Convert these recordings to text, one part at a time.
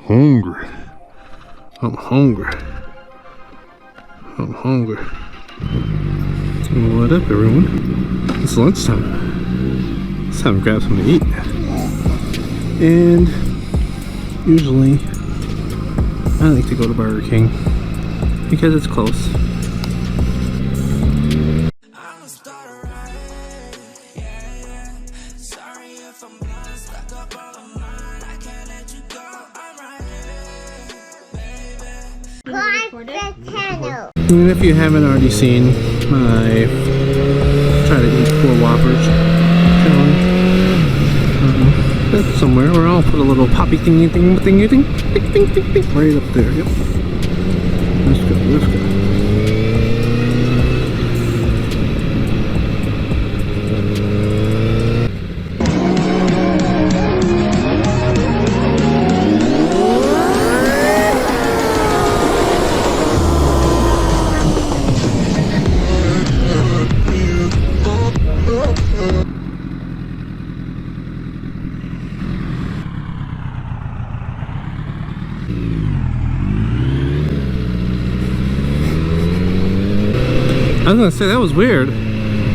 Hungry. I'm hungry. I'm hungry. What up, everyone? It's lunchtime. It's time to grab something to eat. And usually I like to go to Burger King because it's close. And if you haven't already seen my try to eat 4 Whoppers challenge, that's somewhere where I'll put a little poppy thingy right up there. Yep. Let's go. Let's go. I was gonna say, that was weird.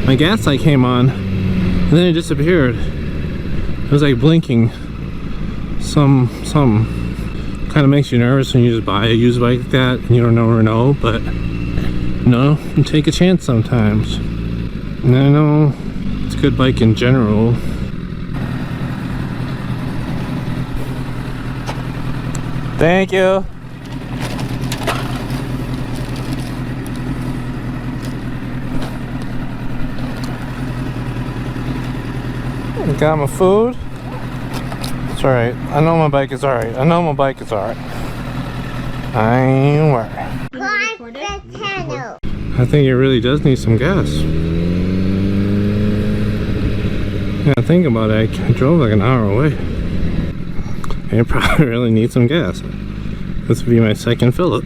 My gas light came on and then it disappeared. It was like blinking. Some kind of makes you nervous when you just buy a used bike like that and you don't never know, but you know, you take a chance sometimes. And I know it's a good bike in general. Thank you. Got my food. It's alright. I know my bike is alright. I know my bike is alright. I ain't worried. I think it really does need some gas. Yeah, think about it. I drove like an hour away. It probably really needs some gas. This would be my second fill up.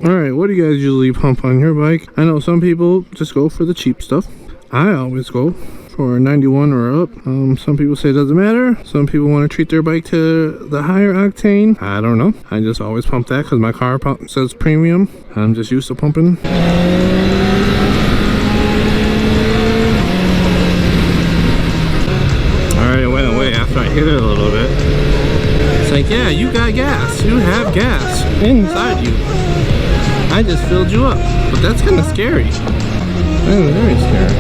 Alright, what do you guys usually pump on your bike? I know some people just go for the cheap stuff. I always go for 91 or up. Some people say it doesn't matter. Some people want to treat their bike to the higher octane. I don't know. I just always pump that because my car pump says premium. I'm just used to pumping. Alright, it went away after I hit it a little bit. It's like, yeah, you got gas. You have gas inside you. I just filled you up. But that's kind of scary. That is very scary.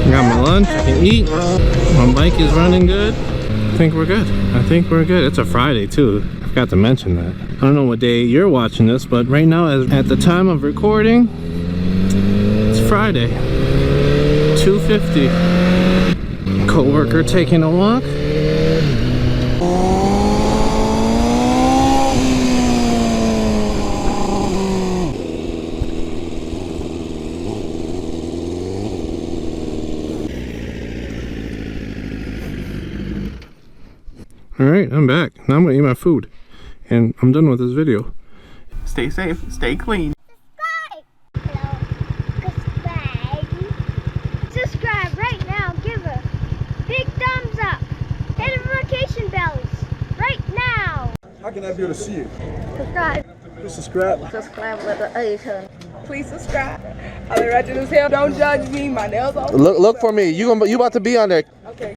I got my lunch, I can eat, my bike is running good. I think we're good. I think we're good. It's a Friday too. I forgot to mention that. I don't know what day you're watching this, but right now, at the time of recording, it's Friday, 2:50. Co-worker taking a walk. Alright, I'm back. Now I'm gonna eat my food. And I'm done with this video. Stay safe, stay clean. Subscribe right now. Give a big thumbs up. Hit the notification bells right now. How can I be able to see you? Subscribe. Just subscribe. Subscribe with the A turn. Please subscribe. I look ratchet as hell. Don't judge me. My nails all. Look for me. You about to be on there. Okay.